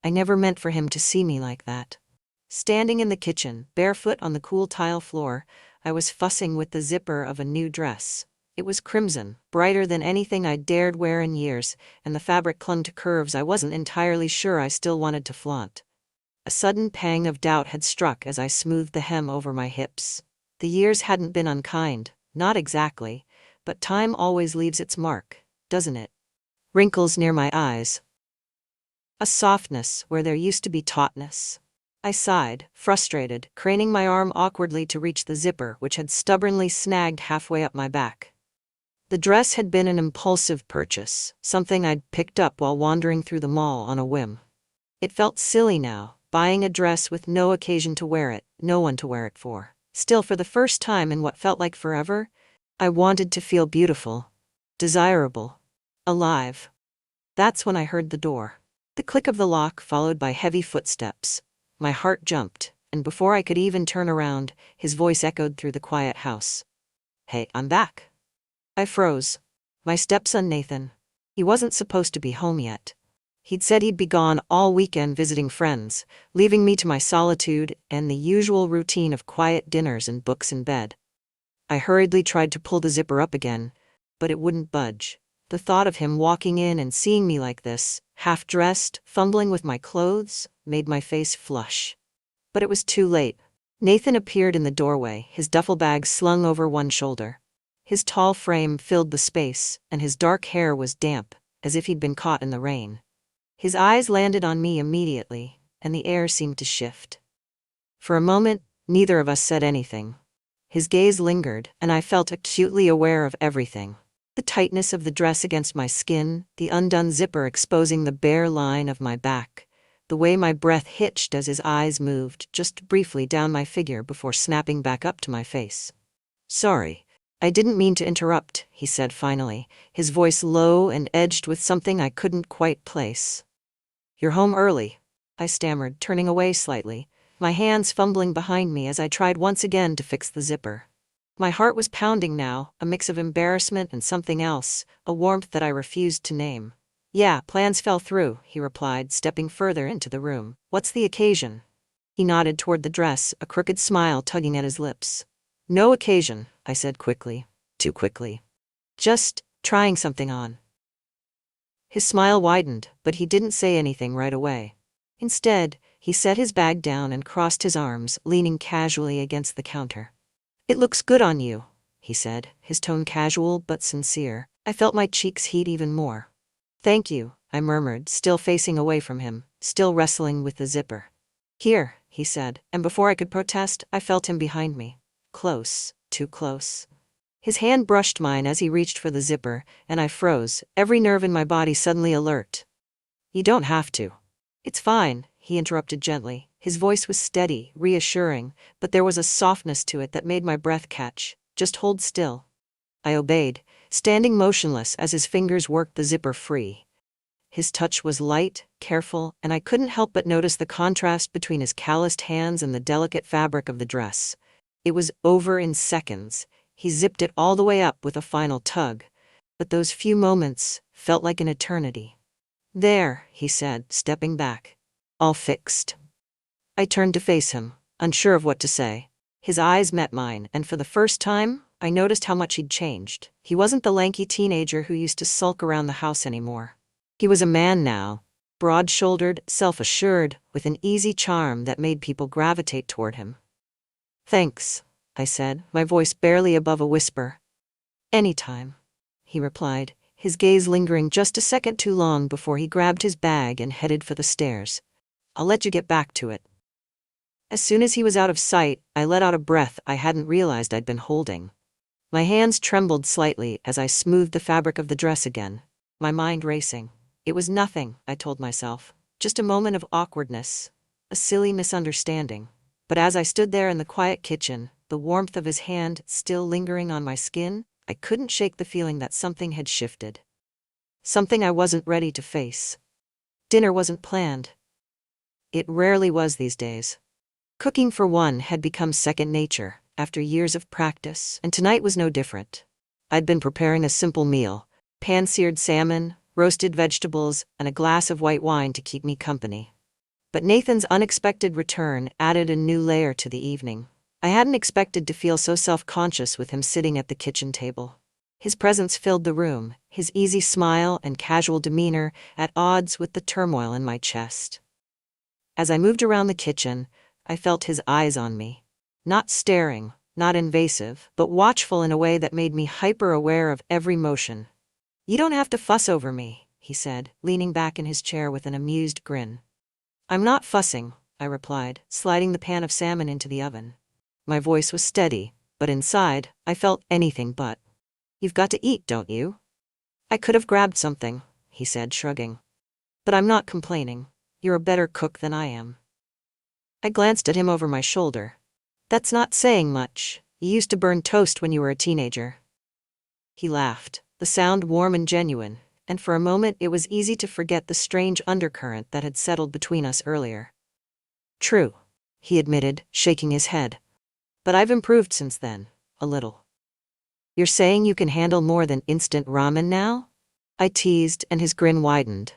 I never meant for him to see me like that. Standing in the kitchen, barefoot on the cool tile floor, I was fussing with the zipper of a new dress. It was crimson, brighter than anything I'd dared wear in years, and the fabric clung to curves I wasn't entirely sure I still wanted to flaunt. A sudden pang of doubt had struck as I smoothed the hem over my hips. The years hadn't been unkind, not exactly, but time always leaves its mark, doesn't it? Wrinkles near my eyes. A softness where there used to be tautness. I sighed, frustrated, craning my arm awkwardly to reach the zipper which had stubbornly snagged halfway up my back. The dress had been an impulsive purchase, something I'd picked up while wandering through the mall on a whim. It felt silly now, buying a dress with no occasion to wear it, no one to wear it for. Still, for the first time in what felt like forever, I wanted to feel beautiful, desirable, alive. That's when I heard the door. The click of the lock followed by heavy footsteps. My heart jumped, and before I could even turn around, his voice echoed through the quiet house. "Hey, I'm back." I froze. My stepson Nathan. He wasn't supposed to be home yet. He'd said he'd be gone all weekend visiting friends, leaving me to my solitude and the usual routine of quiet dinners and books in bed. I hurriedly tried to pull the zipper up again, but it wouldn't budge. The thought of him walking in and seeing me like this, half-dressed, fumbling with my clothes, made my face flush. But it was too late. Nathan appeared in the doorway, his duffel bag slung over one shoulder. His tall frame filled the space, and his dark hair was damp, as if he'd been caught in the rain. His eyes landed on me immediately, and the air seemed to shift. For a moment, neither of us said anything. His gaze lingered, and I felt acutely aware of everything. The tightness of the dress against my skin, the undone zipper exposing the bare line of my back, the way my breath hitched as his eyes moved just briefly down my figure before snapping back up to my face. "Sorry, I didn't mean to interrupt," he said finally, his voice low and edged with something I couldn't quite place. "You're home early," I stammered, turning away slightly, my hands fumbling behind me as I tried once again to fix the zipper. My heart was pounding now, a mix of embarrassment and something else, a warmth that I refused to name. "Yeah, plans fell through," he replied, stepping further into the room. "What's the occasion?" He nodded toward the dress, a crooked smile tugging at his lips. "No occasion," I said quickly. Too quickly. "Just trying something on." His smile widened, but he didn't say anything right away. Instead, he set his bag down and crossed his arms, leaning casually against the counter. "It looks good on you," he said, his tone casual but sincere. I felt my cheeks heat even more. "Thank you," I murmured, still facing away from him, still wrestling with the zipper. "Here," he said, and before I could protest, I felt him behind me. Close, too close. His hand brushed mine as he reached for the zipper, and I froze, every nerve in my body suddenly alert. "You don't have to." "It's fine," he interrupted gently. His voice was steady, reassuring, but there was a softness to it that made my breath catch. "Just hold still." I obeyed, standing motionless as his fingers worked the zipper free. His touch was light, careful, and I couldn't help but notice the contrast between his calloused hands and the delicate fabric of the dress. It was over in seconds. He zipped it all the way up with a final tug, but those few moments felt like an eternity. "There," he said, stepping back. "All fixed." I turned to face him, unsure of what to say. His eyes met mine, and for the first time, I noticed how much he'd changed. He wasn't the lanky teenager who used to sulk around the house anymore. He was a man now, broad-shouldered, self-assured, with an easy charm that made people gravitate toward him. "Thanks," I said, my voice barely above a whisper. "Anytime," he replied, his gaze lingering just a second too long before he grabbed his bag and headed for the stairs. "I'll let you get back to it." As soon as he was out of sight, I let out a breath I hadn't realized I'd been holding. My hands trembled slightly as I smoothed the fabric of the dress again, my mind racing. It was nothing, I told myself, just a moment of awkwardness, a silly misunderstanding. But as I stood there in the quiet kitchen, the warmth of his hand still lingering on my skin, I couldn't shake the feeling that something had shifted. Something I wasn't ready to face. Dinner wasn't planned. It rarely was these days. Cooking, for one, had become second nature, after years of practice, and tonight was no different. I'd been preparing a simple meal, pan-seared salmon, roasted vegetables, and a glass of white wine to keep me company. But Nathan's unexpected return added a new layer to the evening. I hadn't expected to feel so self-conscious with him sitting at the kitchen table. His presence filled the room, his easy smile and casual demeanor at odds with the turmoil in my chest. As I moved around the kitchen, I felt his eyes on me. Not staring, not invasive, but watchful in a way that made me hyper-aware of every motion. "You don't have to fuss over me," he said, leaning back in his chair with an amused grin. "I'm not fussing," I replied, sliding the pan of salmon into the oven. My voice was steady, but inside, I felt anything but. "You've got to eat, don't you?" "I could have grabbed something," he said, shrugging. "But I'm not complaining. You're a better cook than I am." I glanced at him over my shoulder. "That's not saying much. You used to burn toast when you were a teenager." He laughed, the sound warm and genuine, and for a moment it was easy to forget the strange undercurrent that had settled between us earlier. "True," he admitted, shaking his head. "But I've improved since then, a little." "You're saying you can handle more than instant ramen now?" I teased, and his grin widened.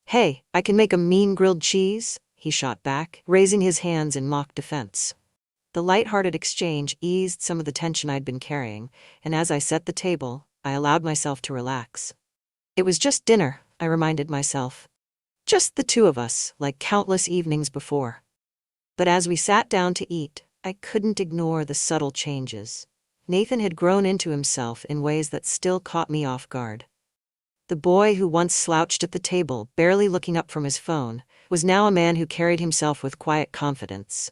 "Hey, I can make a mean grilled cheese," he shot back, raising his hands in mock defense. The light-hearted exchange eased some of the tension I'd been carrying, and as I set the table, I allowed myself to relax. It was just dinner, I reminded myself. Just the two of us, like countless evenings before. But as we sat down to eat, I couldn't ignore the subtle changes. Nathan had grown into himself in ways that still caught me off guard. The boy who once slouched at the table, barely looking up from his phone, was now a man who carried himself with quiet confidence.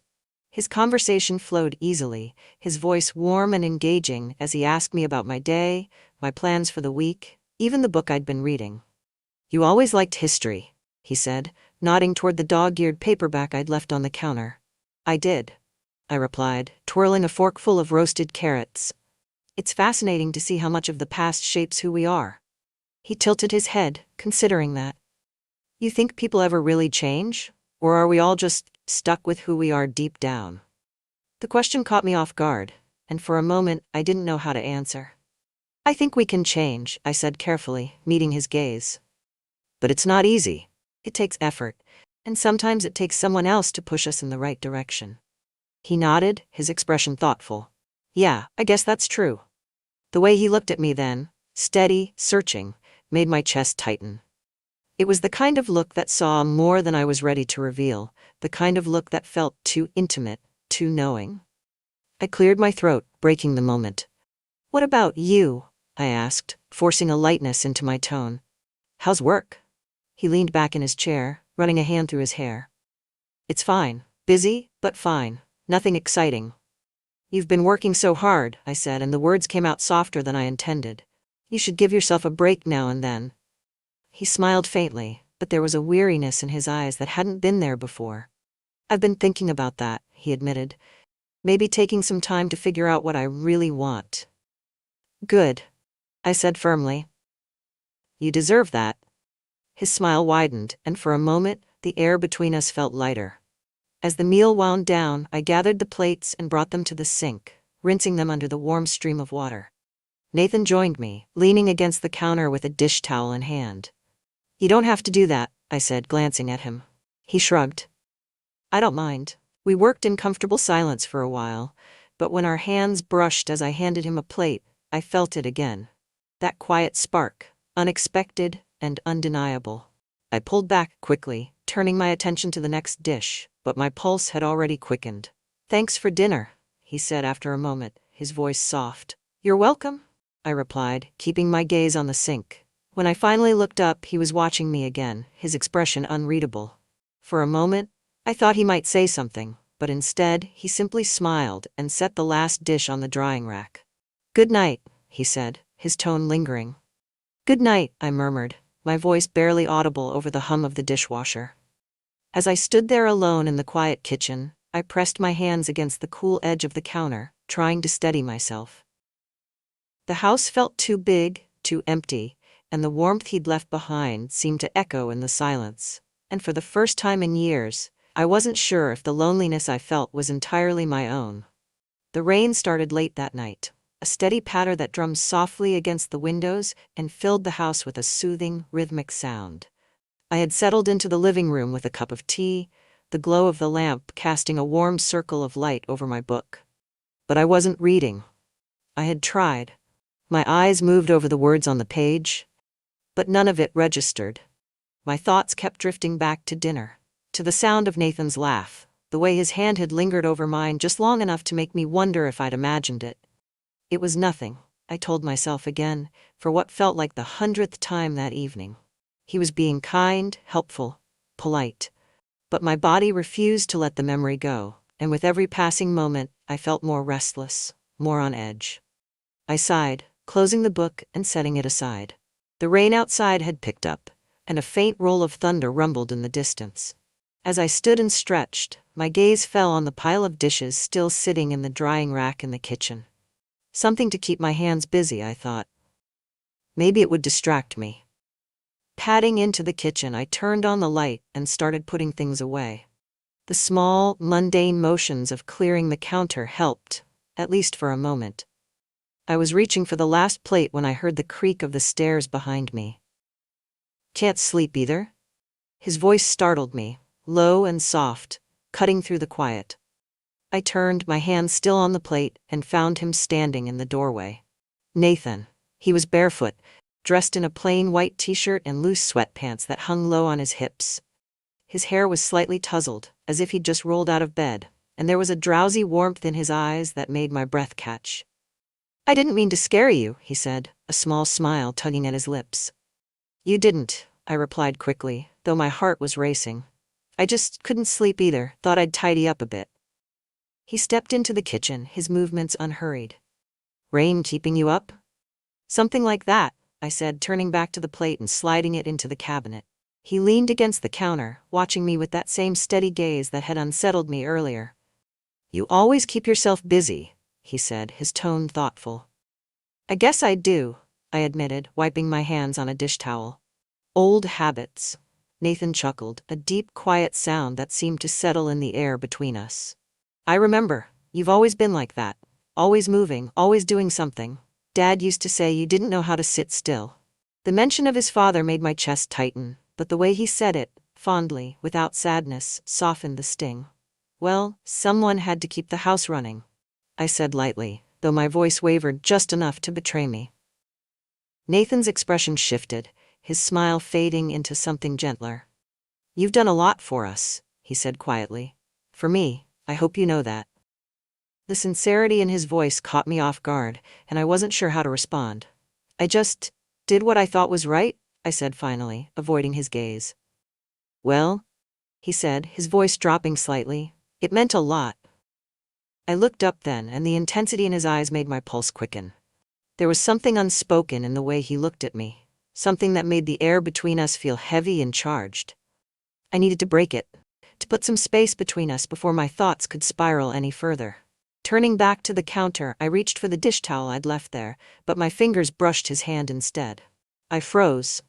His conversation flowed easily, his voice warm and engaging as he asked me about my day, my plans for the week, even the book I'd been reading. "You always liked history," he said, nodding toward the dog-eared paperback I'd left on the counter. "I did," I replied, twirling a fork full of roasted carrots. "It's fascinating to see how much of the past shapes who we are." He tilted his head, considering that. "You think people ever really change? Or are we all just stuck with who we are deep down?" The question caught me off guard, and for a moment I didn't know how to answer. "I think we can change," I said carefully, meeting his gaze. "But it's not easy. It takes effort, and sometimes it takes someone else to push us in the right direction." He nodded, his expression thoughtful. "Yeah, I guess that's true." The way he looked at me then, steady, searching, made my chest tighten. It was the kind of look that saw more than I was ready to reveal, the kind of look that felt too intimate, too knowing. I cleared my throat, breaking the moment. "What about you?" I asked, forcing a lightness into my tone. "How's work?" He leaned back in his chair, running a hand through his hair. "It's fine. Busy, but fine. Nothing exciting." "You've been working so hard," I said, and the words came out softer than I intended. "You should give yourself a break now and then." He smiled faintly, but there was a weariness in his eyes that hadn't been there before. "I've been thinking about that," he admitted. "Maybe taking some time to figure out what I really want." "Good," I said firmly. "You deserve that." His smile widened, and for a moment, the air between us felt lighter. As the meal wound down, I gathered the plates and brought them to the sink, rinsing them under the warm stream of water. Nathan joined me, leaning against the counter with a dish towel in hand. "You don't have to do that," I said, glancing at him. He shrugged. "I don't mind." We worked in comfortable silence for a while, but when our hands brushed as I handed him a plate, I felt it again. That quiet spark, unexpected and undeniable. I pulled back quickly, turning my attention to the next dish, but my pulse had already quickened. "Thanks for dinner," he said after a moment, his voice soft. "You're welcome," I replied, keeping my gaze on the sink. When I finally looked up, he was watching me again, his expression unreadable. For a moment, I thought he might say something, but instead, he simply smiled and set the last dish on the drying rack. "Good night," he said, his tone lingering. "Good night," I murmured, my voice barely audible over the hum of the dishwasher. As I stood there alone in the quiet kitchen, I pressed my hands against the cool edge of the counter, trying to steady myself. The house felt too big, too empty, and the warmth he'd left behind seemed to echo in the silence. And for the first time in years, I wasn't sure if the loneliness I felt was entirely my own. The rain started late that night, a steady patter that drummed softly against the windows and filled the house with a soothing, rhythmic sound. I had settled into the living room with a cup of tea, the glow of the lamp casting a warm circle of light over my book. But I wasn't reading. I had tried. My eyes moved over the words on the page, but none of it registered. My thoughts kept drifting back to dinner, to the sound of Nathan's laugh, the way his hand had lingered over mine just long enough to make me wonder if I'd imagined it. It was nothing, I told myself again, for what felt like the 100th time that evening. He was being kind, helpful, polite. But my body refused to let the memory go, and with every passing moment, I felt more restless, more on edge. I sighed, closing the book and setting it aside. The rain outside had picked up, and a faint roll of thunder rumbled in the distance. As I stood and stretched, my gaze fell on the pile of dishes still sitting in the drying rack in the kitchen. Something to keep my hands busy, I thought. Maybe it would distract me. Padding into the kitchen, I turned on the light and started putting things away. The small, mundane motions of clearing the counter helped, at least for a moment. I was reaching for the last plate when I heard the creak of the stairs behind me. "Can't sleep either?" His voice startled me, low and soft, cutting through the quiet. I turned, my hand still on the plate, and found him standing in the doorway. Nathan. He was barefoot, dressed in a plain white t-shirt and loose sweatpants that hung low on his hips. His hair was slightly tousled, as if he'd just rolled out of bed, and there was a drowsy warmth in his eyes that made my breath catch. "I didn't mean to scare you," he said, a small smile tugging at his lips. "You didn't," I replied quickly, though my heart was racing. "I just couldn't sleep either, thought I'd tidy up a bit." He stepped into the kitchen, his movements unhurried. "Rain keeping you up?" "Something like that," I said, turning back to the plate and sliding it into the cabinet. He leaned against the counter, watching me with that same steady gaze that had unsettled me earlier. "You always keep yourself busy," he said, his tone thoughtful. "I guess I do," I admitted, wiping my hands on a dish towel. "Old habits." Nathan chuckled, a deep, quiet sound that seemed to settle in the air between us. "I remember, you've always been like that. Always moving, always doing something. Dad used to say you didn't know how to sit still." The mention of his father made my chest tighten, but the way he said it, fondly, without sadness, softened the sting. "Well, someone had to keep the house running," I said lightly, though my voice wavered just enough to betray me. Nathan's expression shifted, his smile fading into something gentler. "You've done a lot for us," he said quietly. "For me, I hope you know that." The sincerity in his voice caught me off guard, and I wasn't sure how to respond. "I just did what I thought was right," I said finally, avoiding his gaze. "Well," he said, his voice dropping slightly, "it meant a lot." I looked up then, and the intensity in his eyes made my pulse quicken. There was something unspoken in the way he looked at me, something that made the air between us feel heavy and charged. I needed to break it, to put some space between us before my thoughts could spiral any further. Turning back to the counter, I reached for the dish towel I'd left there, but my fingers brushed his hand instead. I froze.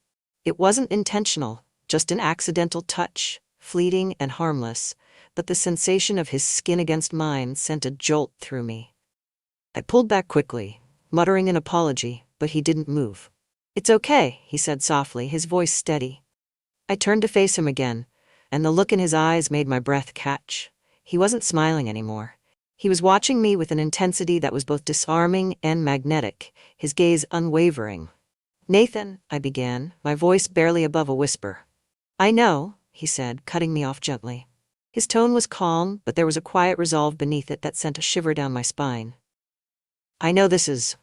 It wasn't intentional, just an accidental touch, fleeting and harmless, but the sensation of his skin against mine sent a jolt through me. I pulled back quickly, muttering an apology, but he didn't move. "It's okay," he said softly, his voice steady. I turned to face him again, and the look in his eyes made my breath catch. He wasn't smiling anymore. He was watching me with an intensity that was both disarming and magnetic, his gaze unwavering. "Nathan," I began, my voice barely above a whisper. "I know," he said, cutting me off gently. His tone was calm, but there was a quiet resolve beneath it that sent a shiver down my spine. "I know this is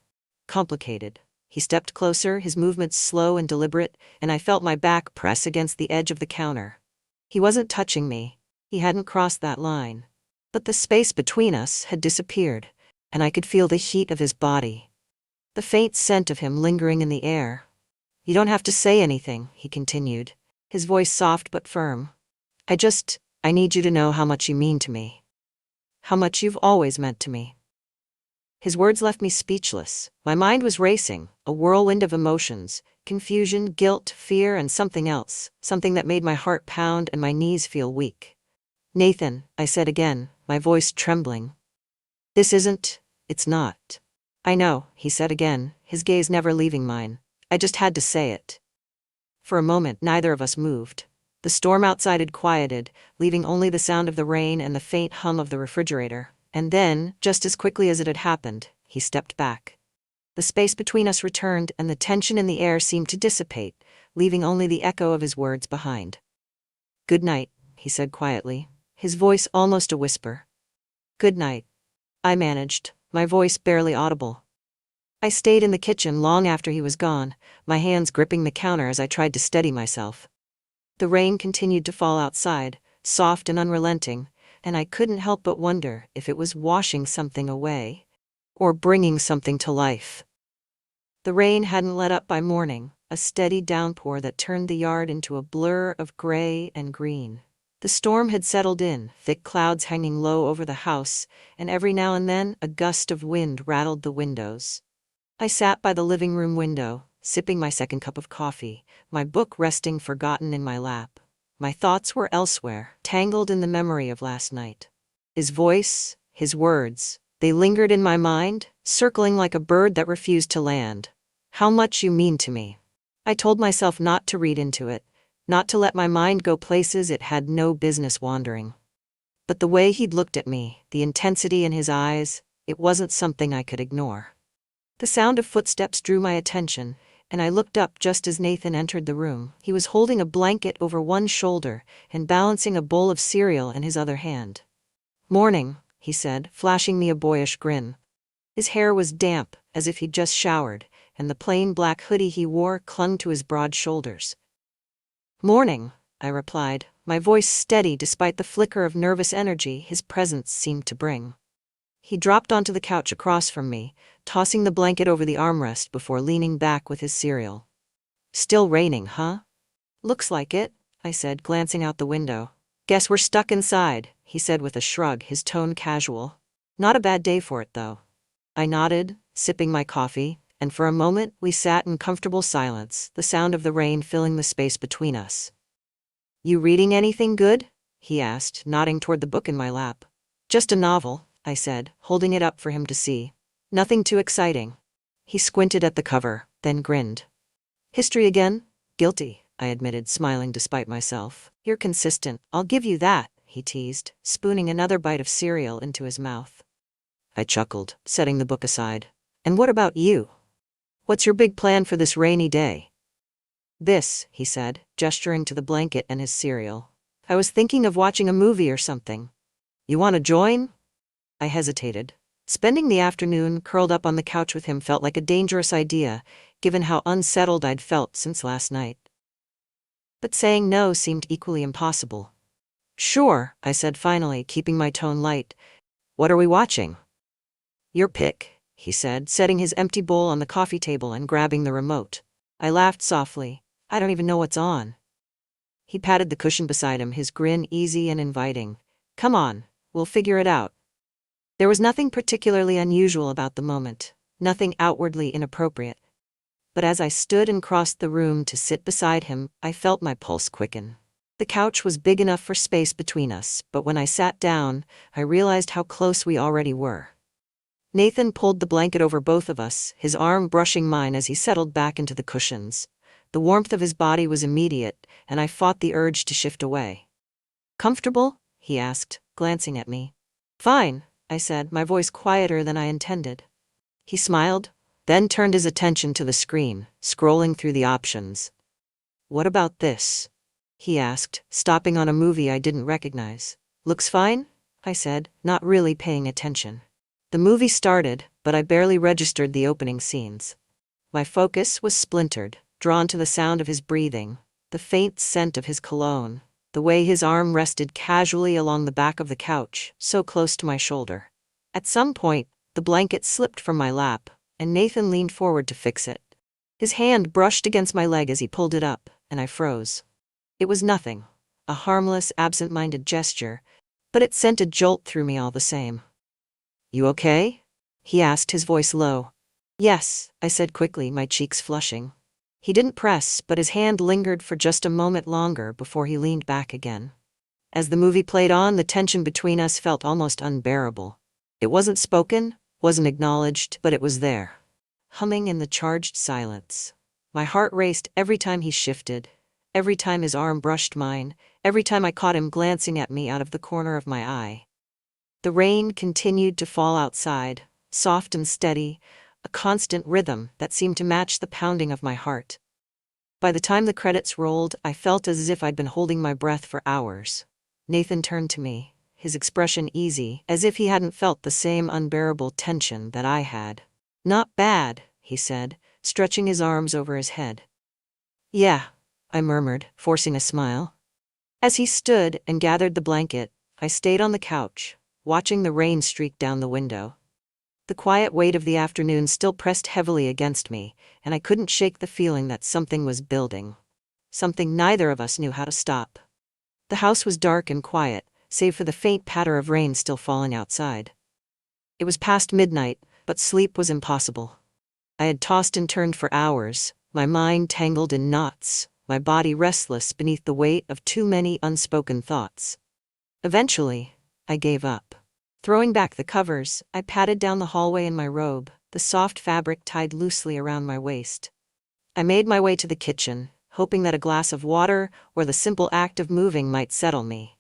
complicated." He stepped closer, his movements slow and deliberate, and I felt my back press against the edge of the counter. He wasn't touching me. He hadn't crossed that line. But the space between us had disappeared, and I could feel the heat of his body, the faint scent of him lingering in the air. "You don't have to say anything," he continued, his voice soft but firm. I need you to know how much you mean to me. How much you've always meant to me." His words left me speechless. My mind was racing, a whirlwind of emotions, confusion, guilt, fear, and something else, something that made my heart pound and my knees feel weak. "Nathan," I said again, my voice trembling. It's not." "I know," he said again, his gaze never leaving mine. "I just had to say it." For a moment, neither of us moved. The The storm outside had quieted, leaving only the sound of the rain and the faint hum of the refrigerator. And then, just as quickly as it had happened, he stepped back. The space between us returned, and the tension in the air seemed to dissipate, leaving only the echo of his words behind. "Good night," he said quietly, his voice almost a whisper. "Good night," I managed, my voice barely audible. I stayed in the kitchen long after he was gone, my hands gripping the counter as I tried to steady myself. The rain continued to fall outside, soft and unrelenting, and I couldn't help but wonder if it was washing something away or bringing something to life. The rain hadn't let up by morning, a steady downpour that turned the yard into a blur of gray and green. The storm had settled in, thick clouds hanging low over the house, and every now and then a gust of wind rattled the windows. I sat by the living room window, sipping my second cup of coffee, my book resting forgotten in my lap. My thoughts were elsewhere, tangled in the memory of last night. His voice, his words, they lingered in my mind, circling like a bird that refused to land. "How much you mean to me." I told myself not to read into it, not to let my mind go places it had no business wandering. But the way he'd looked at me, the intensity in his eyes, it wasn't something I could ignore. The sound of footsteps drew my attention, and I looked up just as Nathan entered the room. He was holding a blanket over one shoulder and balancing a bowl of cereal in his other hand. "Morning," he said, flashing me a boyish grin. His hair was damp, as if he'd just showered, and the plain black hoodie he wore clung to his broad shoulders. "Morning," I replied, my voice steady despite the flicker of nervous energy his presence seemed to bring. He dropped onto the couch across from me, tossing the blanket over the armrest before leaning back with his cereal. "Still raining, huh?" "Looks like it," I said, glancing out the window. "Guess we're stuck inside," he said with a shrug, his tone casual. "Not a bad day for it, though." I nodded, sipping my coffee, and for a moment we sat in comfortable silence, the sound of the rain filling the space between us. "You reading anything good?" he asked, nodding toward the book in my lap. "Just a novel," I said, holding it up for him to see. "Nothing too exciting." He squinted at the cover, then grinned. "History again?" "Guilty," I admitted, smiling despite myself. "You're consistent, I'll give you that," he teased, spooning another bite of cereal into his mouth. I chuckled, setting the book aside. "And what about you? What's your big plan for this rainy day?" "This," he said, gesturing to the blanket and his cereal. "I was thinking of watching a movie or something. You want to join?" I hesitated. Spending the afternoon curled up on the couch with him felt like a dangerous idea, given how unsettled I'd felt since last night. But saying no seemed equally impossible. "Sure," I said finally, keeping my tone light. "What are we watching?" "Your pick," he said, setting his empty bowl on the coffee table and grabbing the remote. I laughed softly. "I don't even know what's on." He patted the cushion beside him, his grin easy and inviting. "Come on, we'll figure it out." There was nothing particularly unusual about the moment, nothing outwardly inappropriate. But as I stood and crossed the room to sit beside him, I felt my pulse quicken. The couch was big enough for space between us, but when I sat down, I realized how close we already were. Nathan pulled the blanket over both of us, his arm brushing mine as he settled back into the cushions. The warmth of his body was immediate, and I fought the urge to shift away. "Comfortable?" he asked, glancing at me. "Fine," I said, my voice quieter than I intended. He smiled, then turned his attention to the screen, scrolling through the options. "What about this?" he asked, stopping on a movie I didn't recognize. "Looks fine?" I said, not really paying attention. The movie started, but I barely registered the opening scenes. My focus was splintered, drawn to the sound of his breathing, the faint scent of his cologne, the way his arm rested casually along the back of the couch, so close to my shoulder. At some point, the blanket slipped from my lap, and Nathan leaned forward to fix it. His hand brushed against my leg as he pulled it up, and I froze. It was nothing, a harmless, absent-minded gesture, but it sent a jolt through me all the same. "You okay?" he asked, his voice low. "Yes," I said quickly, my cheeks flushing. He didn't press, but his hand lingered for just a moment longer before he leaned back again. As the movie played on, the tension between us felt almost unbearable. It wasn't spoken, wasn't acknowledged, but it was there, humming in the charged silence. My heart raced every time he shifted, every time his arm brushed mine, every time I caught him glancing at me out of the corner of my eye. The rain continued to fall outside, soft and steady, a constant rhythm that seemed to match the pounding of my heart. By the time the credits rolled, I felt as if I'd been holding my breath for hours. Nathan turned to me, his expression easy, as if he hadn't felt the same unbearable tension that I had. "Not bad," he said, stretching his arms over his head. "Yeah," I murmured, forcing a smile. As he stood and gathered the blanket, I stayed on the couch, watching the rain streak down the window. The quiet weight of the afternoon still pressed heavily against me, and I couldn't shake the feeling that something was building. Something neither of us knew how to stop. The house was dark and quiet, save for the faint patter of rain still falling outside. It was past midnight, but sleep was impossible. I had tossed and turned for hours, my mind tangled in knots, my body restless beneath the weight of too many unspoken thoughts. Eventually, I gave up. Throwing back the covers, I padded down the hallway in my robe, the soft fabric tied loosely around my waist. I made my way to the kitchen, hoping that a glass of water or the simple act of moving might settle me.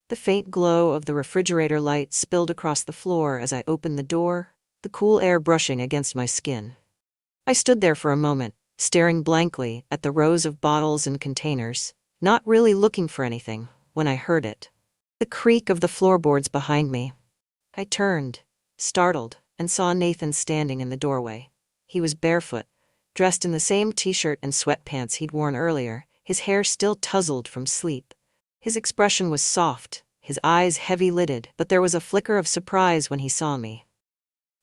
The faint glow of the refrigerator light spilled across the floor as I opened the door, the cool air brushing against my skin. I stood there for a moment, staring blankly at the rows of bottles and containers, not really looking for anything, when I heard it. The creak of the floorboards behind me. I turned, startled, and saw Nathan standing in the doorway. He was barefoot, dressed in the same t-shirt and sweatpants he'd worn earlier, his hair still tousled from sleep. His expression was soft, his eyes heavy-lidded, but there was a flicker of surprise when he saw me.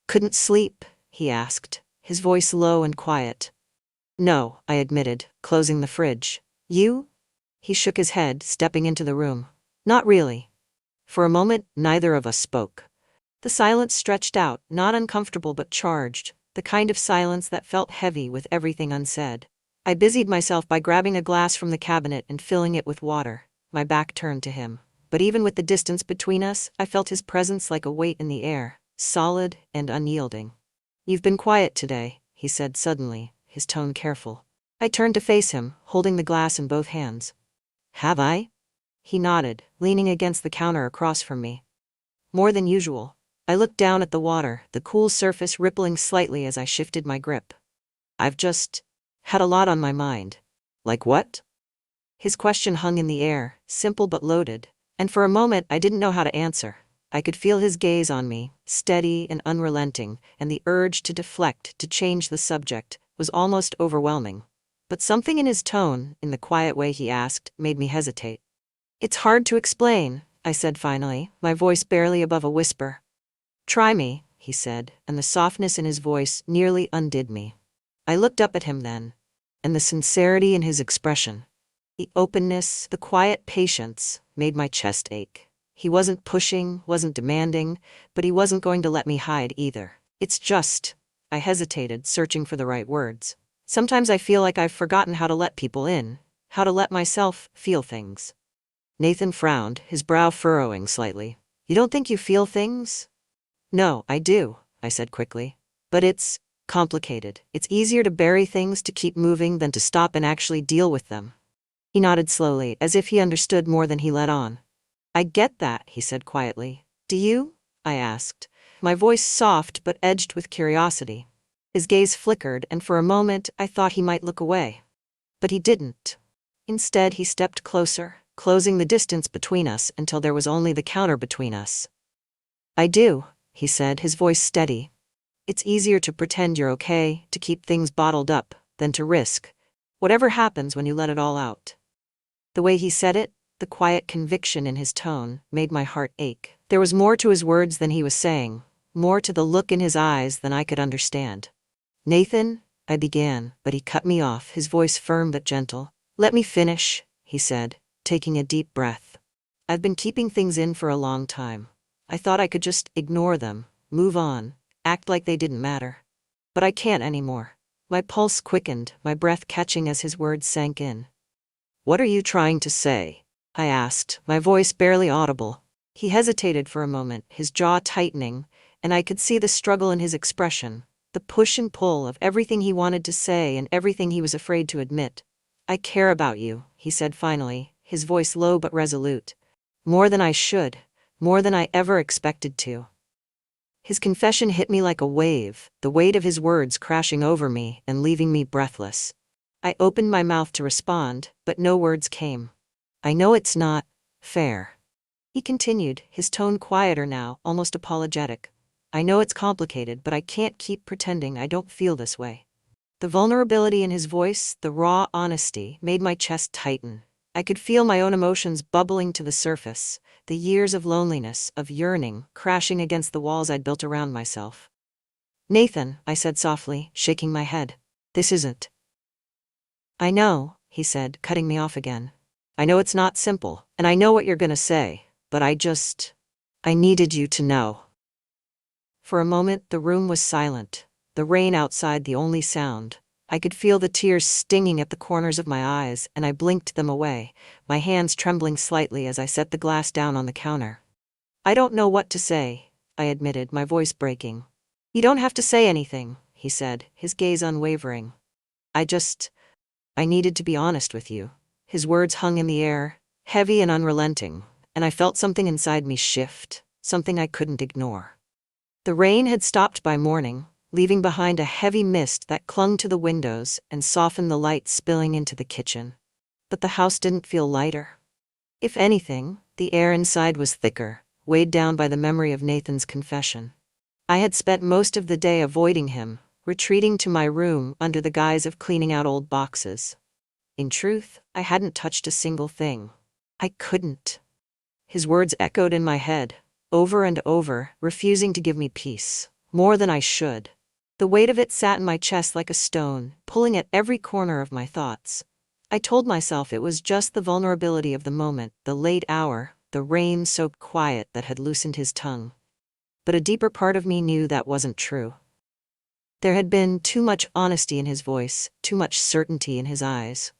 "Couldn't sleep?" he asked, his voice low and quiet. "No," I admitted, closing the fridge. "You?" He shook his head, stepping into the room. "Not really." For a moment, neither of us spoke. The silence stretched out, not uncomfortable but charged, the kind of silence that felt heavy with everything unsaid. I busied myself by grabbing a glass from the cabinet and filling it with water, my back turned to him. But even with the distance between us, I felt his presence like a weight in the air, solid and unyielding. "You've been quiet today," he said suddenly, his tone careful. I turned to face him, holding the glass in both hands. "Have I?" He nodded, leaning against the counter across from me. "More than usual." I looked down at the water, the cool surface rippling slightly as I shifted my grip. "I've just had a lot on my mind." "Like what?" His question hung in the air, simple but loaded, and for a moment I didn't know how to answer. I could feel his gaze on me, steady and unrelenting, and the urge to deflect, to change the subject, was almost overwhelming. But something in his tone, in the quiet way he asked, made me hesitate. "It's hard to explain," I said finally, my voice barely above a whisper. "Try me," he said, and the softness in his voice nearly undid me. I looked up at him then, and the sincerity in his expression, the openness, the quiet patience, made my chest ache. He wasn't pushing, wasn't demanding, but he wasn't going to let me hide either. "It's just," I hesitated, searching for the right words. "Sometimes I feel like I've forgotten how to let people in, how to let myself feel things." Nathan frowned, his brow furrowing slightly. "You don't think you feel things?" "No, I do," I said quickly. "But it's complicated. It's easier to bury things, to keep moving, than to stop and actually deal with them." He nodded slowly, as if he understood more than he let on. "I get that," he said quietly. "Do you?" I asked, my voice soft but edged with curiosity. His gaze flickered, and for a moment I thought he might look away. But he didn't. Instead, he stepped closer, closing the distance between us until there was only the counter between us. "I do," he said, his voice steady. "It's easier to pretend you're okay, to keep things bottled up, than to risk whatever happens when you let it all out." The way he said it, the quiet conviction in his tone, made my heart ache. There was more to his words than he was saying, more to the look in his eyes than I could understand. "Nathan," I began, but he cut me off, his voice firm but gentle. "Let me finish," he said, taking a deep breath. "I've been keeping things in for a long time. I thought I could just ignore them, move on, act like they didn't matter. But I can't anymore." My pulse quickened, my breath catching as his words sank in. "What are you trying to say?" I asked, my voice barely audible. He hesitated for a moment, his jaw tightening, and I could see the struggle in his expression, the push and pull of everything he wanted to say and everything he was afraid to admit. I care about you, he said finally, his voice low but resolute. More than I should, more than I ever expected to. His confession hit me like a wave, the weight of his words crashing over me and leaving me breathless. I opened my mouth to respond, but no words came. I know it's not fair, he continued, his tone quieter now, almost apologetic. I know it's complicated, but I can't keep pretending I don't feel this way. The vulnerability in his voice, the raw honesty, made my chest tighten. I could feel my own emotions bubbling to the surface, the years of loneliness, of yearning, crashing against the walls I'd built around myself. Nathan, I said softly, shaking my head. This isn't. I know, he said, cutting me off again. I know it's not simple, and I know what you're gonna say, but I needed you to know. For a moment, the room was silent, the rain outside the only sound. I could feel the tears stinging at the corners of my eyes, and I blinked them away, my hands trembling slightly as I set the glass down on the counter. I don't know what to say, I admitted, my voice breaking. You don't have to say anything, he said, his gaze unwavering. I needed to be honest with you. His words hung in the air, heavy and unrelenting, and I felt something inside me shift, something I couldn't ignore. The rain had stopped by morning, leaving behind a heavy mist that clung to the windows and softened the light spilling into the kitchen. But the house didn't feel lighter. If anything, the air inside was thicker, weighed down by the memory of Nathan's confession. I had spent most of the day avoiding him, retreating to my room under the guise of cleaning out old boxes. In truth, I hadn't touched a single thing. I couldn't. His words echoed in my head, over and over, refusing to give me peace, more than I should. The weight of it sat in my chest like a stone, pulling at every corner of my thoughts. I told myself it was just the vulnerability of the moment, the late hour, the rain-soaked quiet that had loosened his tongue. But a deeper part of me knew that wasn't true. There had been too much honesty in his voice, too much certainty in his eyes.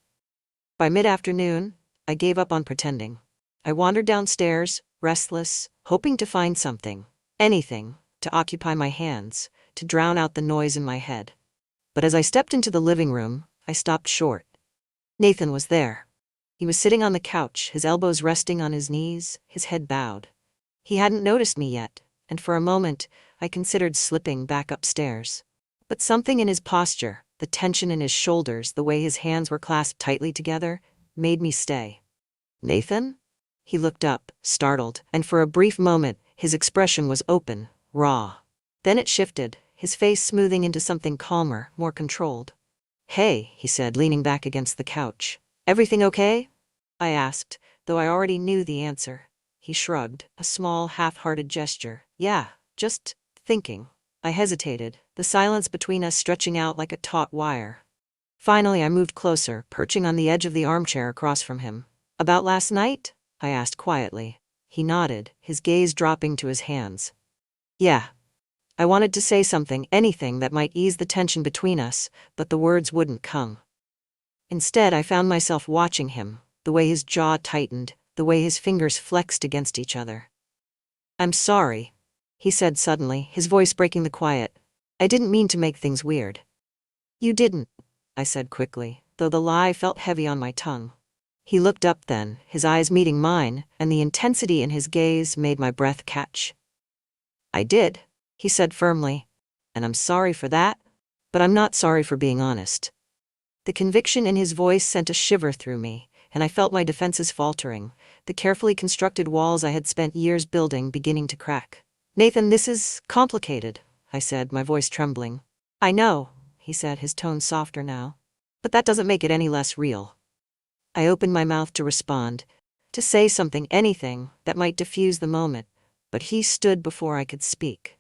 By mid-afternoon, I gave up on pretending. I wandered downstairs, restless, hoping to find something, anything, to occupy my hands, to drown out the noise in my head. But as I stepped into the living room, I stopped short. Nathan was there. He was sitting on the couch, his elbows resting on his knees, his head bowed. He hadn't noticed me yet, and for a moment, I considered slipping back upstairs. But something in his posture, the tension in his shoulders, the way his hands were clasped tightly together, made me stay. Nathan? He looked up, startled, and for a brief moment, his expression was open, raw. Then it shifted, his face smoothing into something calmer, more controlled. Hey, he said, leaning back against the couch. Everything okay? I asked, though I already knew the answer. He shrugged, a small, half-hearted gesture. Yeah, just thinking. I hesitated, the silence between us stretching out like a taut wire. Finally, I moved closer, perching on the edge of the armchair across from him. About last night? I asked quietly. He nodded, his gaze dropping to his hands. Yeah. I wanted to say something, anything that might ease the tension between us, but the words wouldn't come. Instead, I found myself watching him, the way his jaw tightened, the way his fingers flexed against each other. I'm sorry, he said suddenly, his voice breaking the quiet. I didn't mean to make things weird. You didn't, I said quickly, though the lie felt heavy on my tongue. He looked up then, his eyes meeting mine, and the intensity in his gaze made my breath catch. I did, he said firmly, and I'm sorry for that, but I'm not sorry for being honest. The conviction in his voice sent a shiver through me, and I felt my defenses faltering, the carefully constructed walls I had spent years building beginning to crack. Nathan, this is complicated, I said, my voice trembling. I know, he said, his tone softer now, but that doesn't make it any less real. I opened my mouth to respond, to say something, anything, that might diffuse the moment, but he stood before I could speak.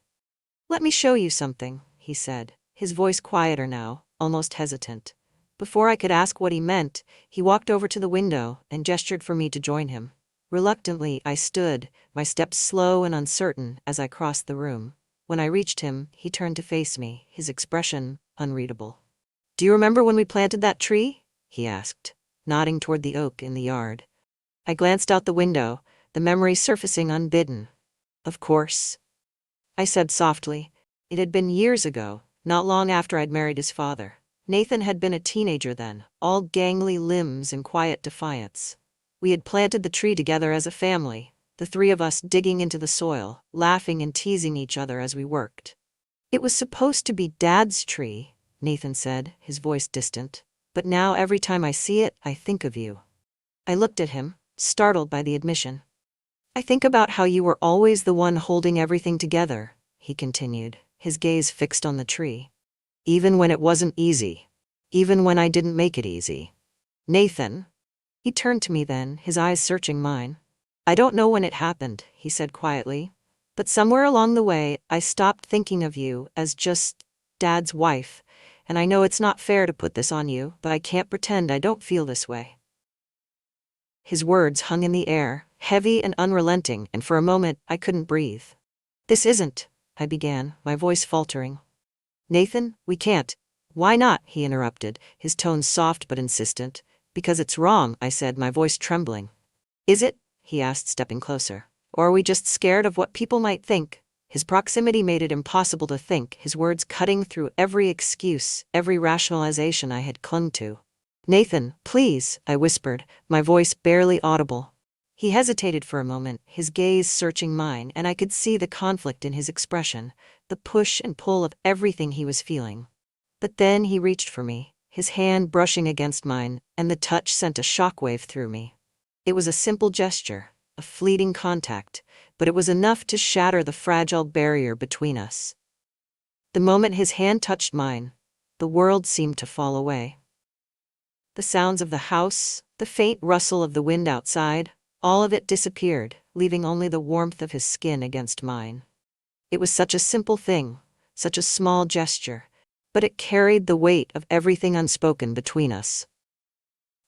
Let me show you something, he said, his voice quieter now, almost hesitant. Before I could ask what he meant, he walked over to the window and gestured for me to join him. Reluctantly, I stood, my steps slow and uncertain as I crossed the room. When I reached him, he turned to face me, his expression unreadable. Do you remember when we planted that tree? He asked, nodding toward the oak in the yard. I glanced out the window, the memory surfacing unbidden. Of course, I said softly. It had been years ago, not long after I'd married his father. Nathan had been a teenager then, all gangly limbs and quiet defiance. We had planted the tree together as a family, the three of us digging into the soil, laughing and teasing each other as we worked. "It was supposed to be Dad's tree," Nathan said, his voice distant. "But now every time I see it, I think of you." I looked at him, startled by the admission. "I think about how you were always the one holding everything together," he continued, his gaze fixed on the tree. "Even when it wasn't easy. Even when I didn't make it easy." "Nathan." He turned to me then, his eyes searching mine. "I don't know when it happened," he said quietly. "But somewhere along the way, I stopped thinking of you as just Dad's wife. And I know it's not fair to put this on you, but I can't pretend I don't feel this way." His words hung in the air, heavy and unrelenting, and for a moment I couldn't breathe. "This isn't," I began, my voice faltering. "Nathan, we can't." "Why not?" he interrupted, his tone soft but insistent. "Because it's wrong," I said, my voice trembling. "Is it?" he asked, stepping closer. "Or are we just scared of what people might think?" His proximity made it impossible to think, his words cutting through every excuse, every rationalization I had clung to. "Nathan, please," I whispered, my voice barely audible. He hesitated for a moment, his gaze searching mine, and I could see the conflict in his expression, the push and pull of everything he was feeling. But then he reached for me, his hand brushing against mine, and the touch sent a shockwave through me. It was a simple gesture, a fleeting contact, but it was enough to shatter the fragile barrier between us. The moment his hand touched mine, the world seemed to fall away. The sounds of the house, the faint rustle of the wind outside, all of it disappeared, leaving only the warmth of his skin against mine. It was such a simple thing, such a small gesture, but it carried the weight of everything unspoken between us.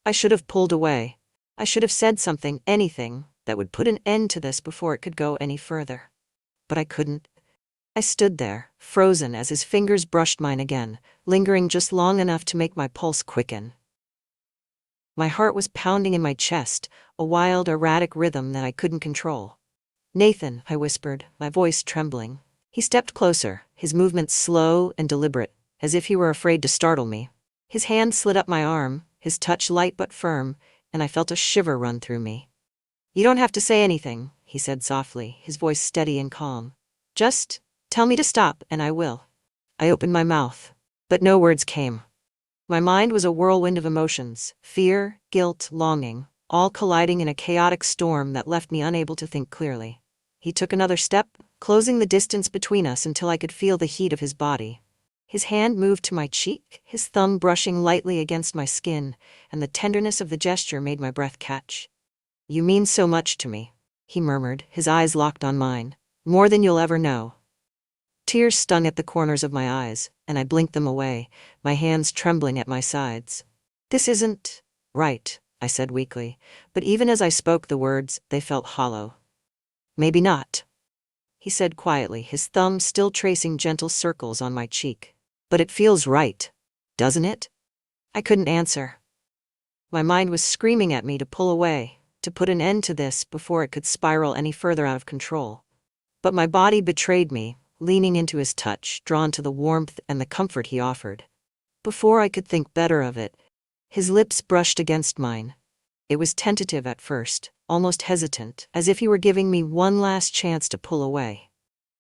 I should have pulled away. I should have said something, anything, that would put an end to this before it could go any further. But I couldn't. I stood there, frozen as his fingers brushed mine again, lingering just long enough to make my pulse quicken. My heart was pounding in my chest, a wild, erratic rhythm that I couldn't control. "Nathan," I whispered, my voice trembling. He stepped closer, his movements slow and deliberate, as if he were afraid to startle me. His hand slid up my arm, his touch light but firm, and I felt a shiver run through me. "You don't have to say anything," he said softly, his voice steady and calm. "Just tell me to stop, and I will." I opened my mouth, but no words came. My mind was a whirlwind of emotions, fear, guilt, longing, all colliding in a chaotic storm that left me unable to think clearly. He took another step, closing the distance between us until I could feel the heat of his body. His hand moved to my cheek, his thumb brushing lightly against my skin, and the tenderness of the gesture made my breath catch. "You mean so much to me," he murmured, his eyes locked on mine. "More than you'll ever know." Tears stung at the corners of my eyes, and I blinked them away, my hands trembling at my sides. "This isn't right," I said weakly, but even as I spoke the words, they felt hollow. "Maybe not," he said quietly, his thumb still tracing gentle circles on my cheek. "But it feels right, doesn't it?" I couldn't answer. My mind was screaming at me to pull away, to put an end to this before it could spiral any further out of control. But my body betrayed me, leaning into his touch, drawn to the warmth and the comfort he offered. Before I could think better of it, his lips brushed against mine. It was tentative at first, almost hesitant, as if he were giving me one last chance to pull away.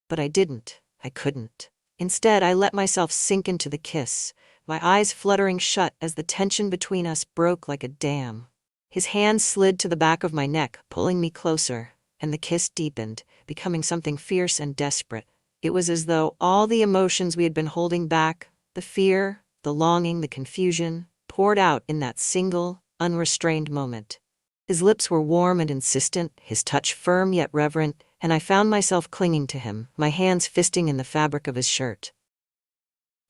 But I didn't. I couldn't. Instead, I let myself sink into the kiss, my eyes fluttering shut as the tension between us broke like a dam. His hand slid to the back of my neck, pulling me closer, and the kiss deepened, becoming something fierce and desperate. It was as though all the emotions we had been holding back, the fear, the longing, the confusion, poured out in that single, unrestrained moment. His lips were warm and insistent, his touch firm yet reverent, and I found myself clinging to him, my hands fisting in the fabric of his shirt.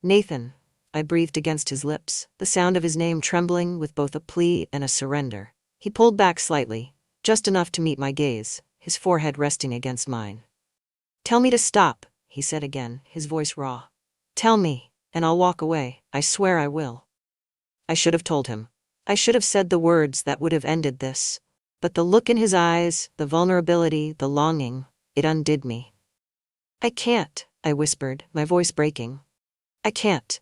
"Nathan," I breathed against his lips, the sound of his name trembling with both a plea and a surrender. He pulled back slightly, just enough to meet my gaze, his forehead resting against mine. "Tell me to stop," he said again, his voice raw. "Tell me, and I'll walk away. I swear I will." I should have told him. I should have said the words that would have ended this. But the look in his eyes, the vulnerability, the longing, it undid me. "I can't," I whispered, my voice breaking. "I can't."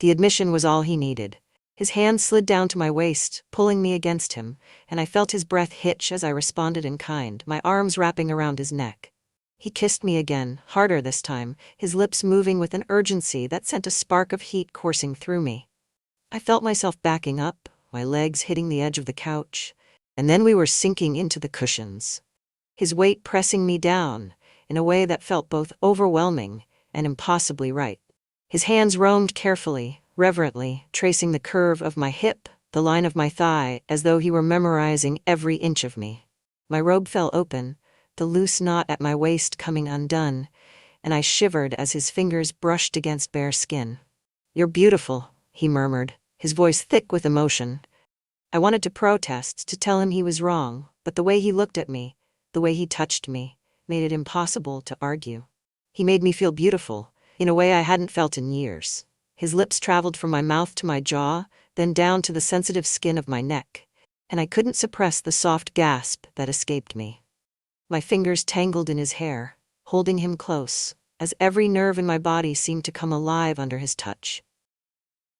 The admission was all he needed. His hand slid down to my waist, pulling me against him, and I felt his breath hitch as I responded in kind, my arms wrapping around his neck. He kissed me again, harder this time, his lips moving with an urgency that sent a spark of heat coursing through me. I felt myself backing up, my legs hitting the edge of the couch, and then we were sinking into the cushions. His weight pressing me down, in a way that felt both overwhelming and impossibly right. His hands roamed carefully, reverently, tracing the curve of my hip, the line of my thigh, as though he were memorizing every inch of me. My robe fell open, the loose knot at my waist coming undone, and I shivered as his fingers brushed against bare skin. "You're beautiful," he murmured, his voice thick with emotion. I wanted to protest, to tell him he was wrong, but the way he looked at me, the way he touched me, made it impossible to argue. He made me feel beautiful, in a way I hadn't felt in years. His lips traveled from my mouth to my jaw, then down to the sensitive skin of my neck, and I couldn't suppress the soft gasp that escaped me. My fingers tangled in his hair, holding him close, as every nerve in my body seemed to come alive under his touch.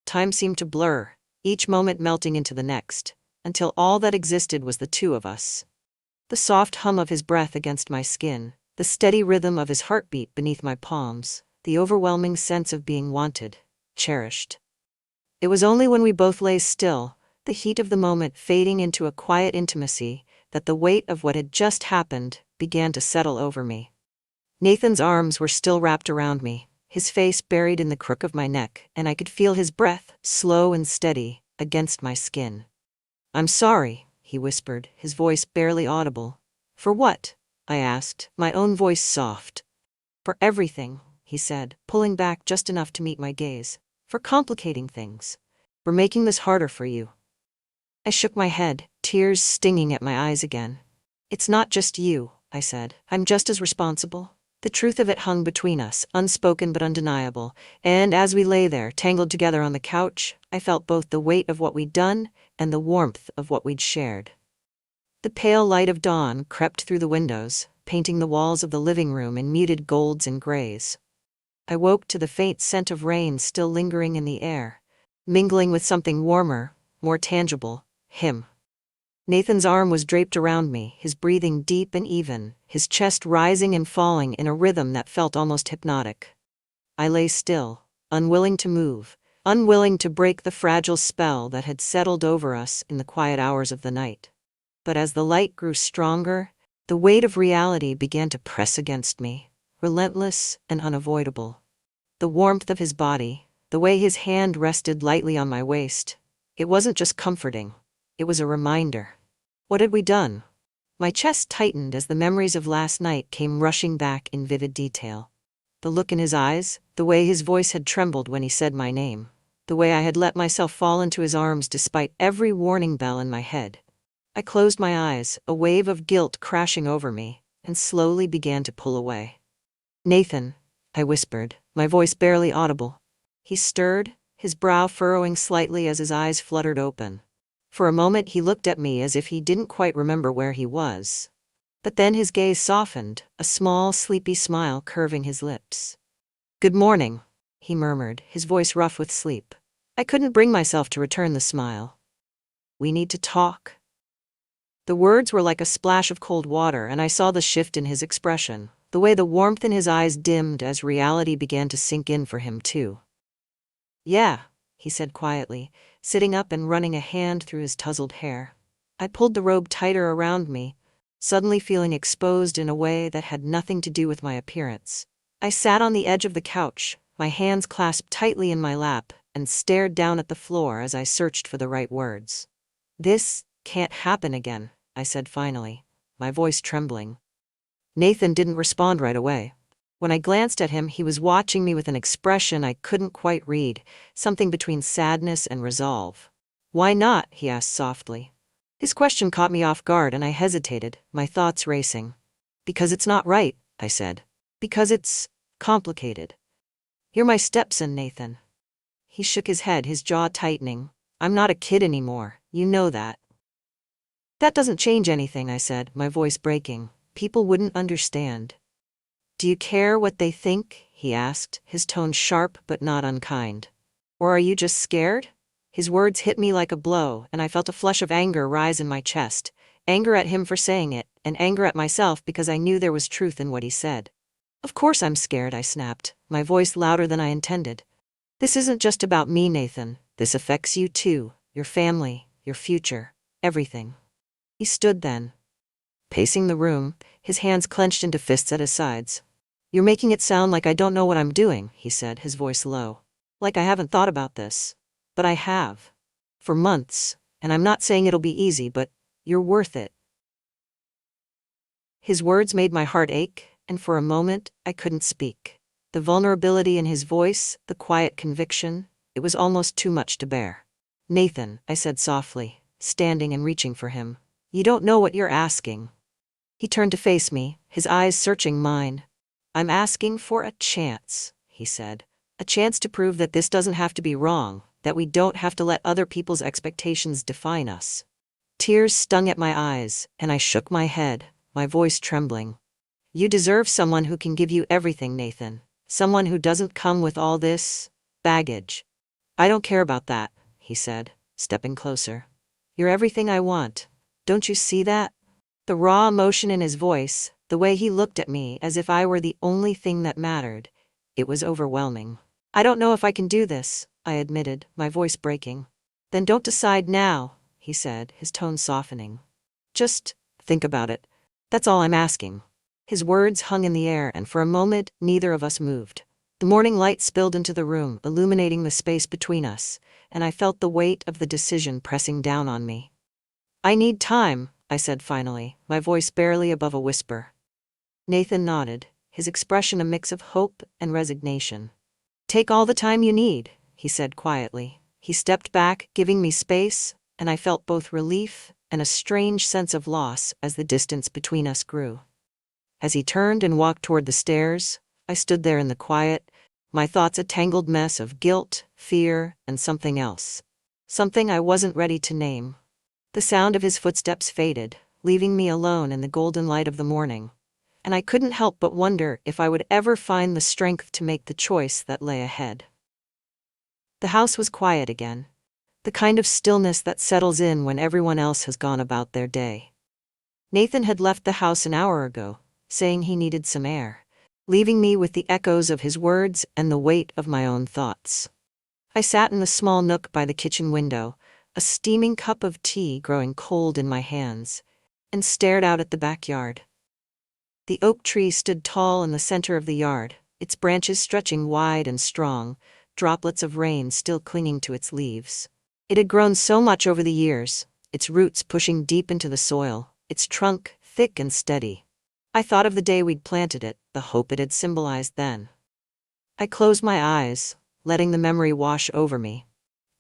Time seemed to blur, each moment melting into the next, until all that existed was the two of us. The soft hum of his breath against my skin, the steady rhythm of his heartbeat beneath my palms, the overwhelming sense of being wanted, cherished. It was only when we both lay still, the heat of the moment fading into a quiet intimacy, that the weight of what had just happened began to settle over me. Nathan's arms were still wrapped around me, his face buried in the crook of my neck, and I could feel his breath, slow and steady, against my skin. "I'm sorry," he whispered, his voice barely audible. "For what?" I asked, my own voice soft. "For everything," he said, pulling back just enough to meet my gaze. "For complicating things. For making this harder for you." I shook my head, tears stinging at my eyes again. "It's not just you," I said. "I'm just as responsible." The truth of it hung between us, unspoken but undeniable, and as we lay there, tangled together on the couch, I felt both the weight of what we'd done and the warmth of what we'd shared. The pale light of dawn crept through the windows, painting the walls of the living room in muted golds and grays. I woke to the faint scent of rain still lingering in the air, mingling with something warmer, more tangible, him. Nathan's arm was draped around me, his breathing deep and even, his chest rising and falling in a rhythm that felt almost hypnotic. I lay still, unwilling to move, unwilling to break the fragile spell that had settled over us in the quiet hours of the night. But as the light grew stronger, the weight of reality began to press against me, relentless and unavoidable. The warmth of his body, the way his hand rested lightly on my waist, it wasn't just comforting, it was a reminder. What had we done? My chest tightened as the memories of last night came rushing back in vivid detail. The look in his eyes, the way his voice had trembled when he said my name, the way I had let myself fall into his arms despite every warning bell in my head. I closed my eyes, a wave of guilt crashing over me, and slowly began to pull away. "Nathan," I whispered, my voice barely audible. He stirred, his brow furrowing slightly as his eyes fluttered open. For a moment he looked at me as if he didn't quite remember where he was. But then his gaze softened, a small, sleepy smile curving his lips. "Good morning," he murmured, his voice rough with sleep. I couldn't bring myself to return the smile. "We need to talk." The words were like a splash of cold water, and I saw the shift in his expression, the way the warmth in his eyes dimmed as reality began to sink in for him too. "Yeah," he said quietly, sitting up and running a hand through his tousled hair. I pulled the robe tighter around me, suddenly feeling exposed in a way that had nothing to do with my appearance. I sat on the edge of the couch, my hands clasped tightly in my lap, and stared down at the floor as I searched for the right words. "This can't happen again," I said finally, my voice trembling. Nathan didn't respond right away. When I glanced at him, he was watching me with an expression I couldn't quite read, something between sadness and resolve. "Why not?" he asked softly. His question caught me off guard and I hesitated, my thoughts racing. "Because it's not right," I said. "Because it's complicated. You're my stepson, Nathan." He shook his head, his jaw tightening. "I'm not a kid anymore, you know that." "That doesn't change anything," I said, my voice breaking. "People wouldn't understand." "Do you care what they think?" he asked, his tone sharp but not unkind. Or are you just scared? His words hit me like a blow, and I felt a flush of anger rise in my chest. Anger at him for saying it, and anger at myself because I knew there was truth in what he said. Of course I'm scared, I snapped, my voice louder than I intended. This isn't just about me, Nathan. This affects you too, your family, your future, everything. He stood then, pacing the room, his hands clenched into fists at his sides. You're making it sound like I don't know what I'm doing, he said, his voice low. Like I haven't thought about this. But I have. For months, and I'm not saying it'll be easy, but you're worth it. His words made my heart ache, and for a moment, I couldn't speak. The vulnerability in his voice, the quiet conviction, it was almost too much to bear. Nathan, I said softly, standing and reaching for him. You don't know what you're asking. He turned to face me, his eyes searching mine. I'm asking for a chance, he said. A chance to prove that this doesn't have to be wrong, that we don't have to let other people's expectations define us. Tears stung at my eyes, and I shook my head, my voice trembling. You deserve someone who can give you everything, Nathan. Someone who doesn't come with all this baggage. I don't care about that, he said, stepping closer. You're everything I want. Don't you see that? The raw emotion in his voice, the way he looked at me as if I were the only thing that mattered, it was overwhelming. I don't know if I can do this, I admitted, my voice breaking. Then don't decide now, he said, his tone softening. Just think about it. That's all I'm asking. His words hung in the air, and for a moment, neither of us moved. The morning light spilled into the room, illuminating the space between us, and I felt the weight of the decision pressing down on me. I need time, I said finally, my voice barely above a whisper. Nathan nodded, his expression a mix of hope and resignation. Take all the time you need, he said quietly. He stepped back, giving me space, and I felt both relief and a strange sense of loss as the distance between us grew. As he turned and walked toward the stairs, I stood there in the quiet, my thoughts a tangled mess of guilt, fear, and something else. Something I wasn't ready to name. The sound of his footsteps faded, leaving me alone in the golden light of the morning, and I couldn't help but wonder if I would ever find the strength to make the choice that lay ahead. The house was quiet again, the kind of stillness that settles in when everyone else has gone about their day. Nathan had left the house an hour ago, saying he needed some air, leaving me with the echoes of his words and the weight of my own thoughts. I sat in the small nook by the kitchen window, a steaming cup of tea growing cold in my hands, and stared out at the backyard. The oak tree stood tall in the center of the yard, its branches stretching wide and strong, droplets of rain still clinging to its leaves. It had grown so much over the years, its roots pushing deep into the soil, its trunk thick and steady. I thought of the day we'd planted it, the hope it had symbolized then. I closed my eyes, letting the memory wash over me.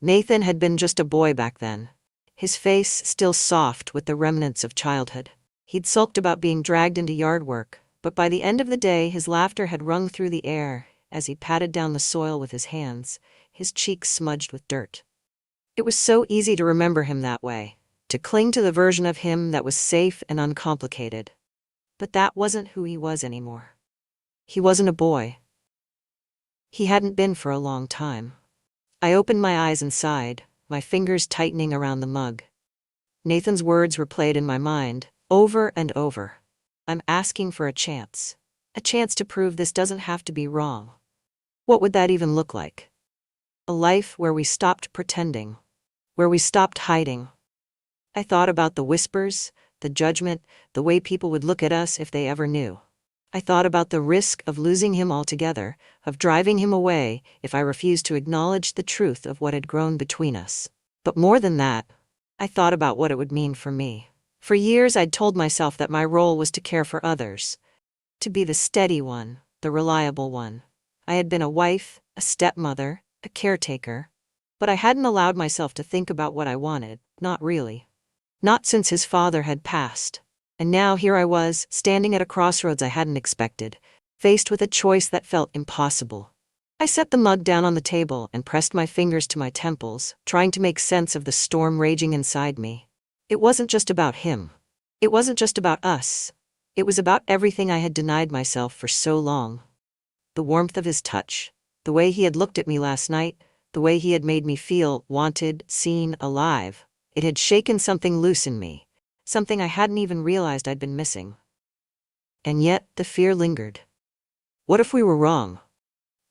Nathan had been just a boy back then, his face still soft with the remnants of childhood. He'd sulked about being dragged into yard work, but by the end of the day his laughter had rung through the air as he patted down the soil with his hands, his cheeks smudged with dirt. It was so easy to remember him that way, to cling to the version of him that was safe and uncomplicated. But that wasn't who he was anymore. He wasn't a boy. He hadn't been for a long time. I opened my eyes and sighed, my fingers tightening around the mug. Nathan's words replayed in my mind, over and over. I'm asking for a chance to prove this doesn't have to be wrong. What would that even look like? A life where we stopped pretending, where we stopped hiding. I thought about the whispers, the judgment, the way people would look at us if they ever knew. I thought about the risk of losing him altogether, of driving him away if I refused to acknowledge the truth of what had grown between us. But more than that, I thought about what it would mean for me. For years I'd told myself that my role was to care for others, to be the steady one, the reliable one. I had been a wife, a stepmother, a caretaker, but I hadn't allowed myself to think about what I wanted, not really. Not since his father had passed. And now here I was, standing at a crossroads I hadn't expected, faced with a choice that felt impossible. I set the mug down on the table and pressed my fingers to my temples, trying to make sense of the storm raging inside me. It wasn't just about him. It wasn't just about us. It was about everything I had denied myself for so long. The warmth of his touch, the way he had looked at me last night, The way he had made me feel wanted, seen, alive. It had shaken something loose in me, something I hadn't even realized I'd been missing. And yet, the fear lingered. What if we were wrong?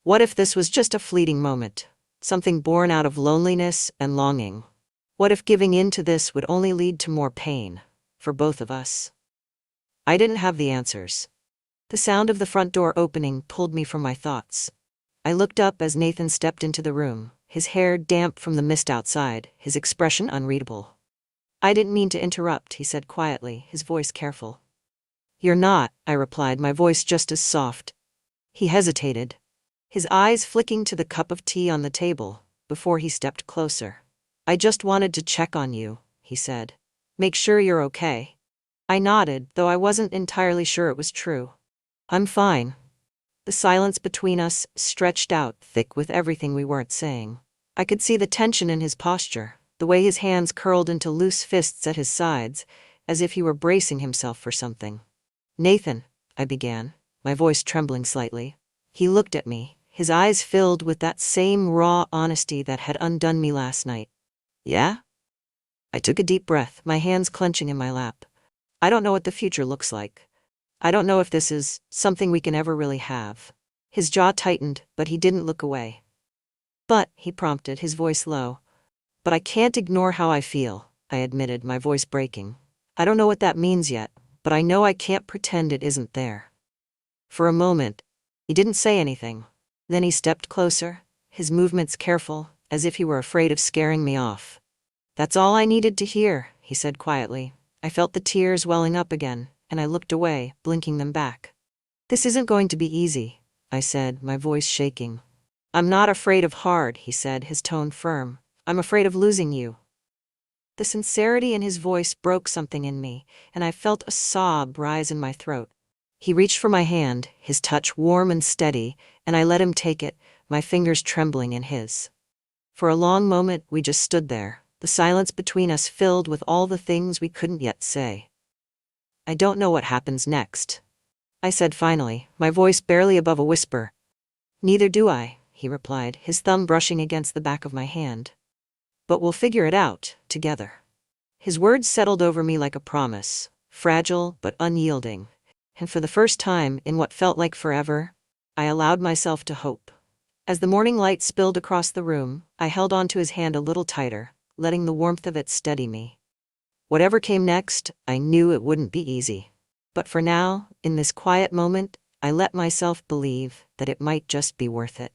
What if this was just a fleeting moment, something born out of loneliness and longing? What if giving in to this would only lead to more pain, for both of us? I didn't have the answers. The sound of the front door opening pulled me from my thoughts. I looked up as Nathan stepped into the room, his hair damp from the mist outside, his expression unreadable. "I didn't mean to interrupt," he said quietly, his voice careful. "You're not," I replied, my voice just as soft. He hesitated, his eyes flicking to the cup of tea on the table, before he stepped closer. "I just wanted to check on you," he said. "Make sure you're okay." I nodded, though I wasn't entirely sure it was true. "I'm fine." The silence between us stretched out thick with everything we weren't saying. I could see the tension in his posture, the way his hands curled into loose fists at his sides, as if he were bracing himself for something. "Nathan," I began, my voice trembling slightly. He looked at me, his eyes filled with that same raw honesty that had undone me last night. "Yeah?" I took a deep breath, my hands clenching in my lap. "I don't know what the future looks like. I don't know if this is something we can ever really have." His jaw tightened, but he didn't look away. "But," he prompted, his voice low. "But I can't ignore how I feel," I admitted, my voice breaking. "I don't know what that means yet, but I know I can't pretend it isn't there." For a moment, he didn't say anything. Then he stepped closer, his movements careful, as if he were afraid of scaring me off. "That's all I needed to hear," he said quietly. I felt the tears welling up again, and I looked away, blinking them back. "This isn't going to be easy," I said, my voice shaking. "I'm not afraid of hard," he said, his tone firm. "I'm afraid of losing you." The sincerity in his voice broke something in me, and I felt a sob rise in my throat. He reached for my hand, his touch warm and steady, and I let him take it, my fingers trembling in his. For a long moment we just stood there, the silence between us filled with all the things we couldn't yet say. "I don't know what happens next," I said finally, my voice barely above a whisper. "Neither do I," he replied, his thumb brushing against the back of my hand. "But we'll figure it out, together." His words settled over me like a promise, fragile but unyielding, and for the first time in what felt like forever, I allowed myself to hope. As the morning light spilled across the room, I held onto his hand a little tighter, letting the warmth of it steady me. Whatever came next, I knew it wouldn't be easy. But for now, in this quiet moment, I let myself believe that it might just be worth it.